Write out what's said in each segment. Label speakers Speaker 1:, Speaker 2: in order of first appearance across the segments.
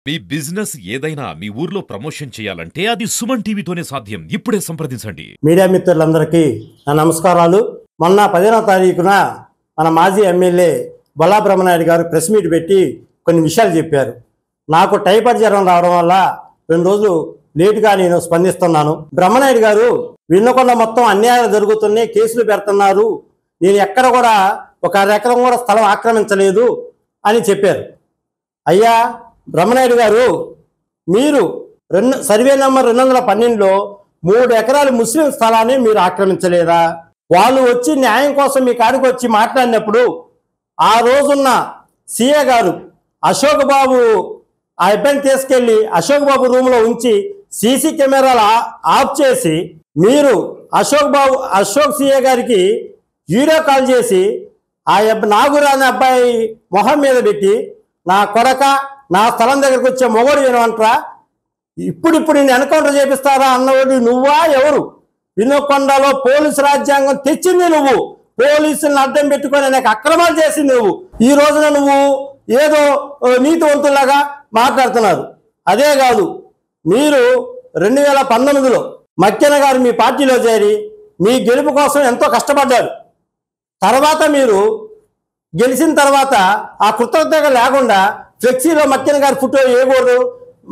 Speaker 1: మీ business ఏదైనా మీ ఊర్లో promotion చేయాలంటే అది సుమన్ టీవీతోనే సాధ్యం. ఇప్పుడే సంప్రదించండి.
Speaker 2: మీడియా మిత్రులందరికీ నా నమస్కారాలు. మొన్న 15వ తారీఖున మన మాజీ ఎమ్మెల్యే బొల్లా బ్రహ్మనాయుడు గారు ప్రెస్ మీట్ పెట్టి కొన్ని విషయాలు చెప్పారు. నాకు టైఫాయిడ్ జ్వరం రావడం వల్ల 2 రోజులు లేటుగా నేను స్పందిస్తున్నాను. బ్రహ్మనాయుడు గారు విన్నకొండ మొత్తం అన్యాయాలు జరుగుతున్నాయి, కేసులు పెడుతున్నారు, నేను ఎక్కడ కూడా ఒక ఎకరం కూడా స్థలం ఆక్రమించలేదు అని చెప్పారు. అయ్యా బ్రహ్మనాయుడు గారు, మీరు సర్వే నెంబర్ 212లో 3 ఎకరాలు ముస్లిం స్థలాన్ని మీరు ఆక్రమించలేదా? వాళ్ళు వచ్చి న్యాయం కోసం మీ కాడికి వచ్చి మాట్లాడినప్పుడు ఆ రోజున్న సీఏ గారు అశోక్ బాబు ఆ ఇబ్బంది తీసుకెళ్లి అశోక్ బాబు రూమ్లో ఉంచి సీసీ కెమెరాలు ఆఫ్ చేసి మీరు అశోక్ సీఏ గారికి వీడియో కాల్ చేసి ఆ నాగురాని అబ్బాయి మొహం మీద పెట్టి, నా కొడక, నా స్థలం దగ్గరకు వచ్చే మొగోడు ఏమంటారా, ఇప్పుడు నేను ఎన్కౌంటర్ చేపిస్తారా అన్నవాడు నువ్వా ఎవరు? వినుకొండలో పోలీసు రాజ్యాంగం తెచ్చింది నువ్వు, పోలీసులను అడ్డం పెట్టుకొని అనేక అక్రమాలు చేసింది నువ్వు. ఈ రోజున నువ్వు ఏదో నీతివంతులాగా మాట్లాడుతున్నారు. అదే కాదు, మీరు 2019లో మక్కెన గారు మీ పార్టీలో చేరి మీ గెలుపు కోసం ఎంతో కష్టపడ్డారు. తర్వాత మీరు గెలిచిన తర్వాత ఆ కృతజ్ఞత లేకుండా ఫ్లెక్సీలో మక్కెన గారి ఫోటో వేయకూడదు,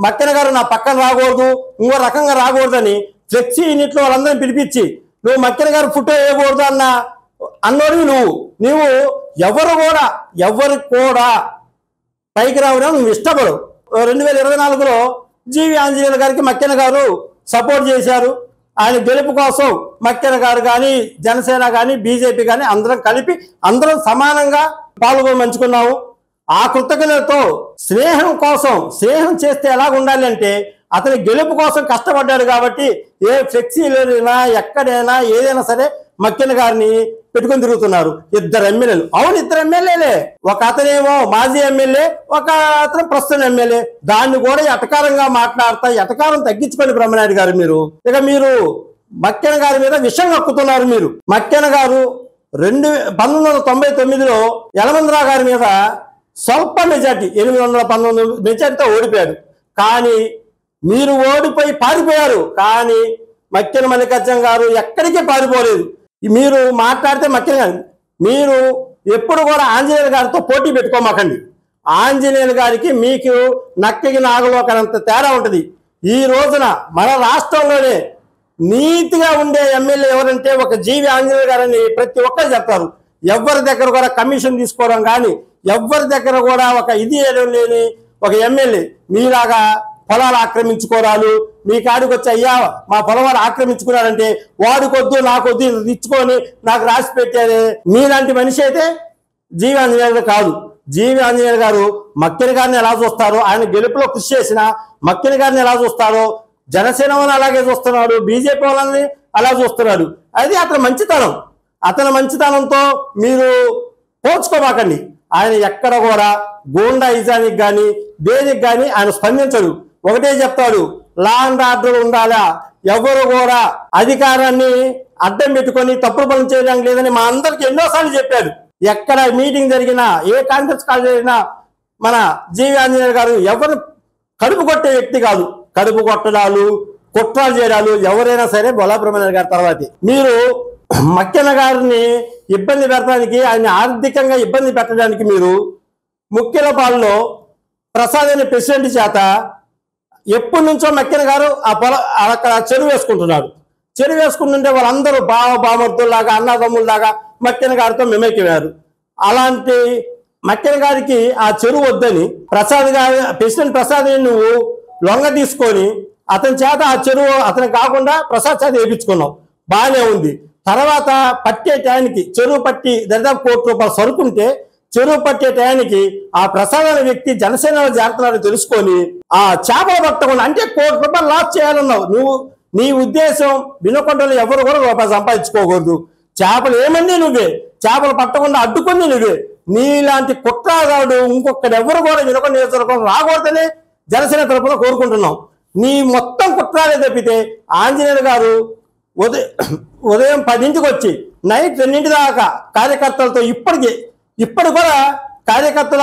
Speaker 2: మక్కెన గారు నా పక్కన రాకూడదు, ఇంకో రకంగా రాకూడదని ఫ్లెక్సీ యూనిట్లో వాళ్ళందరినీ పిలిపించి నువ్వు మక్కెన గారి ఫోటో వేయకూడదు అన్నోడివి నువ్వు ఎవరికి కూడా పైకి రావడం నువ్వు ఇష్టపడు. 2024లో జీవి ఆంజనేయులు గారికి మక్కెన గారు సపోర్ట్ చేశారు. ఆయన గెలుపు కోసం మక్కెన గారు కానీ, జనసేన కానీ, బీజేపీ కానీ అందరం కలిపి అందరం సమానంగా పాల్గొమంచుకున్నాము. ఆ కృతజ్ఞతతో స్నేహం చేస్తే ఎలాగ ఉండాలి అంటే అతని గెలుపు కోసం కష్టపడ్డాడు కాబట్టి ఏ ఫ్లెక్సీలైనా ఎక్కడైనా ఏదైనా సరే మక్కెన గారిని పెట్టుకొని తిరుగుతున్నారు. 2 ఎమ్మెల్యేలు. అవును, 2 ఎమ్మెల్యేలే. ఒక అతనేమో మాజీ ఎమ్మెల్యే, ఒక అతను ప్రస్తుతం ఎమ్మెల్యే. దాన్ని కూడా ఎటకారంగా మాట్లాడతా, ఎటకారం తగ్గించుకోండి బ్రహ్మనాయుడు గారు. మీరు మక్కెన గారి మీద విషం కక్కుతున్నారు. మీరు మక్కెన గారు 1999లో యలమందరావు గారి మీద స్వల్ప మెజార్టీ 819 మెజార్టీతో ఓడిపోయాడు. కానీ మీరు ఓడిపోయి పారిపోయారు. కానీ మక్కెన మల్లికార్జున గారు ఎక్కడికి పారిపోలేదు. మీరు మాట్లాడితే మక్కెన గారు, మీరు ఎప్పుడు కూడా ఆంజనేయులు గారితో పోటీ పెట్టుకోమాకండి. ఆంజనేయులు గారికి మీకు నక్కకి నాగలోకనంత తేడా ఉంటుంది. ఈ రోజున మన రాష్ట్రంలోనే నీతిగా ఉండే ఎమ్మెల్యే ఎవరంటే ఒక జీవి ఆంజనేయులు గారని ప్రతి ఒక్కరు చెప్తారు. ఎవరి దగ్గర కూడా కమిషన్ తీసుకోవడం కానీ, ఎవరి దగ్గర కూడా ఒక ఇది లేని ఒక ఎమ్మెల్యే మీలాగా పొలాలు ఆక్రమించుకోరాలు, మీ కాడికి వచ్చి అయ్యా మా పొలం వాడు ఆక్రమించుకున్నారంటే వాడికొద్దు నాకొద్దు ఇచ్చుకొని నాకు రాసి పెట్టారే మీలాంటి మనిషి అయితే జీవి ఆంజనేయులు కాదు. జీవి ఆంజనేయులు గారు మక్కెన గారిని ఎలా చూస్తారో, ఆయన గెలుపులో కృషి చేసిన మక్కెన గారిని ఎలా చూస్తారో, జనసేన వాళ్ళని అలాగే చూస్తున్నాడు, బీజేపీ వాళ్ళని అలా చూస్తున్నాడు. అది అతని మంచితనం. అతని మంచితనంతో మీరు పోల్చుకోమాకండి. ఆయన ఎక్కడ కూడా గూండాయిజానికి కానీ దేనికి కానీ ఆయన స్పందించడు. ఒకటే చెప్తాడు, లా అండ్ ఆర్డర్ ఉండాలా, ఎవరు కూడా అధికారాన్ని అడ్డం పెట్టుకొని తప్పుడు పనులు చేయడానికి లేదని మా అందరికి ఎన్నోసార్లు చెప్పాడు. ఎక్కడ మీటింగ్ జరిగినా, ఏ కాన్ఫరెన్స్ కాల్ జరిగినా మన జీవి ఆంజనేయులు గారు ఎవరు కడుపు కొట్టే వ్యక్తి కాదు. కడుపు కొట్టడాలు, కుట్రాలు చేయడాలు ఎవరైనా సరే బొల్లా బ్రహ్మనాయుడు గారి తర్వాతే. మీరు మక్కెన గారిని ఇబ్బంది పెట్టడానికి, ఆయన ఆర్థికంగా ఇబ్బంది పెట్టడానికి మీరు ముఖ్యలపాలలో ప్రసాద్ అనే ప్రెసిడెంట్ చేత ఎప్పటి నుంచో మక్కెన గారు అక్కడ చెరువు వేసుకుంటున్నాడు. చెరువు వేసుకుంటుంటే వాళ్ళందరూ బామర్తుల్లాగా అన్నదమ్ముల్లాగా మక్కెన గారితో మెమెక్కివారు. అలాంటి మక్కెన గారికి ఆ చెరువు వద్దని ప్రెసిడెంట్ ప్రసాద్ నువ్వు లొంగ తీసుకొని అతని చేత ఆ చెరువు అతనికి కాకుండా ప్రసాద్ చేత వేయించుకున్నావు. బాగానే ఉంది. తర్వాత పట్టే టయానికి చెరువు పట్టి దాదాపు ₹1 కోటి సరుకుంటే చెరువు పట్టే టయానికి ఆ ప్రసాద్ అనే వ్యక్తి జనసేనలో చేరుతున్నాడని తెలుసుకొని ఆ చేపలు పట్టకుండా, అంటే ₹1 కోటి లాస్ చేయాలన్నావు. నీ ఉద్దేశం వినుకొండలో ఎవరు కూడా రూపాయి సంపాదించుకోకూడదు. చేపలు ఏమంది నువ్వే, చేపలు పట్టకుండా అడ్డుకుంది నువ్వే. నీలాంటి కుట్రగాడు ఇంకొకడెవరు కూడా వినుకొండ నియోజకవర్గం రాకూడదని జనసేన తరఫున కోరుకుంటున్నాం. నీ మొత్తం కుట్రాలే తప్పితే ఆంజనేయులు గారు ఉదయం 10ంటికి వచ్చి నైట్ 2 దాకా కార్యకర్తలతో ఇప్పటికి కూడా కార్యకర్తల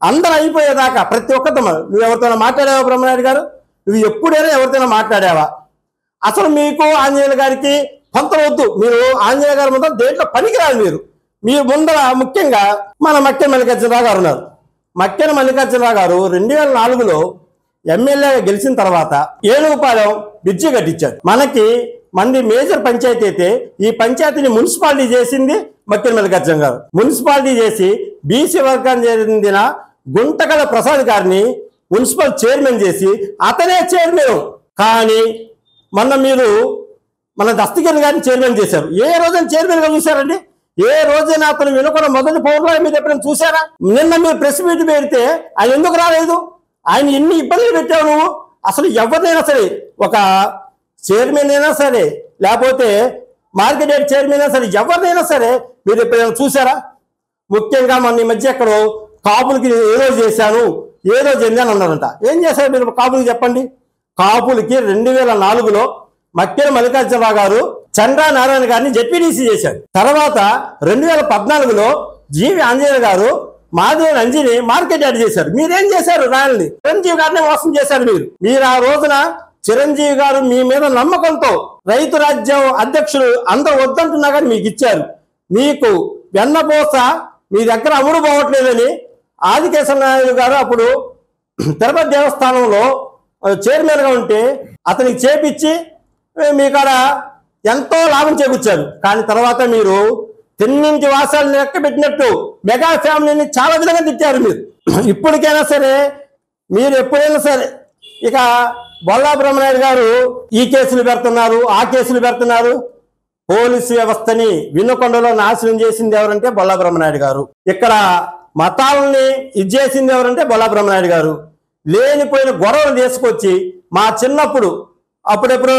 Speaker 2: అందరూ అయిపోయేదాకా ప్రతి ఒక్కరితో నువ్వు ఎవరితోనో మాట్లాడావా బ్రహ్మనాయుడు గారు? నువ్వు ఎప్పుడైనా ఎవరితోనో మాట్లాడావా? అసలు మీకు ఆంజనేయులు గారికి పొంతవద్దు. మీరు ఆంజనేయ గారి ముందర దేంట్లో పనికిరాదు. మీరు ముందర ముఖ్యంగా మన మక్కెన మల్లికార్జునరావు గారు ఉన్నారు. మక్కెన మల్లికార్జునరావు గారు 2004లో ఎమ్మెల్యేగా గెలిచిన తర్వాత ఏనుగుపాలెం బ్రిడ్జి కట్టించారు. మంది మేజర్ పంచాయతీ అయితే ఈ పంచాయతీని మున్సిపాలిటీ చేసింది మక్కెన మల్లికార్జున గారు. మున్సిపాలిటీ చేసి బీసీ వర్గానికి చెందిన గుంటకల ప్రసాద్ గారిని మున్సిపల్ చైర్మన్ చేసి అతనే చైర్మన్. కానీ మీరు మన దస్తగిరి గారిని చైర్మన్ చేశారు. ఏ రోజైనా చైర్మన్ గా చూశారండి? ఏ రోజైనా అతను వినుకున్న మొదటి పౌరులు మీరు ఎప్పుడైనా చూసారా? నిన్న మీరు ప్రెస్ మీట్ పెడితే ఆయన ఎందుకు రాలేదు? ఆయన ఎన్ని ఇబ్బందులు పెట్టావు నువ్వు. అసలు ఎవరినైనా సరే, ఒక చైర్మన్ అయినా సరే, లేకపోతే మార్కెట్ యార్డ్ చైర్మన్ అయినా సరే, ఎవరినైనా సరే మీరు ఎప్పుడైనా చూసారా? ముఖ్యంగా మన ఈ మధ్య ఎక్కడో కాపులకి ఏదో చేశాను, ఏదో చెందాను అన్నారంట. ఏం చేశారు మీరు కాపులకి చెప్పండి? కాపులకి 2004లో మక్కెన మల్లికార్జునరావు గారు చంద్రా నారాయణ గారిని జెడ్పీటీసీ చేశారు. తర్వాత 2014లో జీవి ఆంజనేయ గారు మాధవి రంజిని మార్కెట్ యార్డ్ చేశారు. మీరేం చేశారు? రాయల్ని చిరంజీవి గారిని మోసం చేశారు. మీరు ఆ రోజున చిరంజీవి గారు మీ మీద నమ్మకంతో రైతు రాజ్యం అధ్యక్షులు అందరూ వద్దంటున్నా కానీ మీకు ఇచ్చారు. మీకు వెన్నపోస మీ దగ్గర అమ్ముడు పోవట్లేదని ఆదికేశవ నాయుడు గారు అప్పుడు తిరుపతి దేవస్థానంలో చైర్మన్గా ఉంటే అతనికి చేపించి మీకాడ ఎంతో లాభం చేకూర్చారు. కానీ తర్వాత మీరు తెన్నింటి వాసాలను లెక్క పెట్టినట్టు మెగా ఫ్యామిలీని చాలా విధంగా తిట్టారు. మీరు ఇప్పటికైనా సరే, మీరు ఎప్పుడైనా సరే, ఇక బొల్లా బ్రహ్మనాయుడు గారు ఈ కేసులు పెడుతున్నారు, ఆ కేసులు పెడుతున్నారు. పోలీసు వ్యవస్థని వినుకొండలో నాశనం చేసింది ఎవరంటే బొల్లా బ్రహ్మనాయుడు గారు. ఇక్కడ మతాలని చేసింది ఎవరంటే బొల్లా బ్రహ్మనాయుడు గారు. లేనిపోయిన గొడవలు తీసుకొచ్చి మా చిన్నప్పుడు అప్పుడెప్పుడు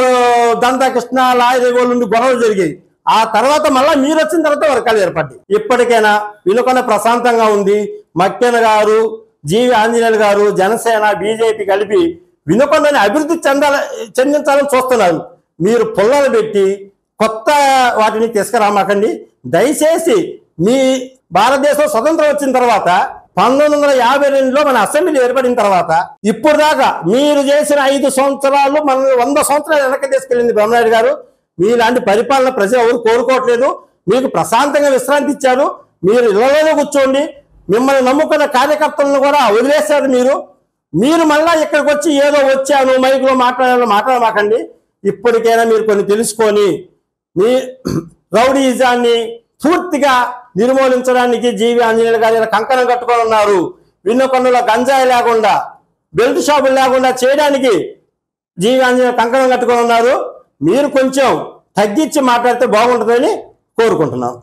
Speaker 2: దంతా కృష్ణ లాయర్ నుండి గొడవలు జరిగాయి. ఆ తర్వాత మళ్ళీ మీరు వచ్చిన తర్వాత వర్గాలు ఏర్పడ్డాయి. ఇప్పటికైనా వినుకొండ ప్రశాంతంగా ఉంది. మక్కెన గారు, జీవి ఆంజనేయులు గారు, జనసేన, బీజేపీ కలిపి వినుకొండని అభివృద్ధి చెందించాలని చూస్తున్నారు. మీరు పుల్లలు పెట్టి కొత్త వాటిని తీసుకురామాకండి దయచేసి. మీ భారతదేశం స్వతంత్రం వచ్చిన తర్వాత 1952లో మన అసెంబ్లీ ఏర్పడిన తర్వాత ఇప్పుడు దాకా మీరు చేసిన 5 సంవత్సరాలు మన 100 సంవత్సరాలు వెనక్కి తీసుకెళ్ళింది బ్రహ్మనాయుడు గారు. మీలాంటి పరిపాలన ప్రజలు ఎవరు కోరుకోవట్లేదు. మీకు ప్రశాంతంగా విశ్రాంతి ఇచ్చారు. మీరు ఇళ్లలోనే కూర్చోండి. మిమ్మల్ని నమ్ముకున్న కార్యకర్తలను కూడా వదిలేశారు. మీరు మళ్ళా ఇక్కడికి వచ్చి ఏదో వచ్చాను మైకులో మాట్లాడమాకండి. ఇప్పటికైనా మీరు కొన్ని తెలుసుకొని మీ రౌడీజాన్ని పూర్తిగా నిర్మూలించడానికి జీవి ఆంజనేయులు గారు కంకణం కట్టుకొని ఉన్నారు. వినుకొండలో గంజాయి లేకుండా, బెల్ట్ షాపులు లేకుండా చేయడానికి జీవి ఆంజనేయులు కంకణం కట్టుకొని ఉన్నారు. మీరు కొంచెం తగ్గించి మాట్లాడితే బాగుంటుందని కోరుకుంటున్నాం.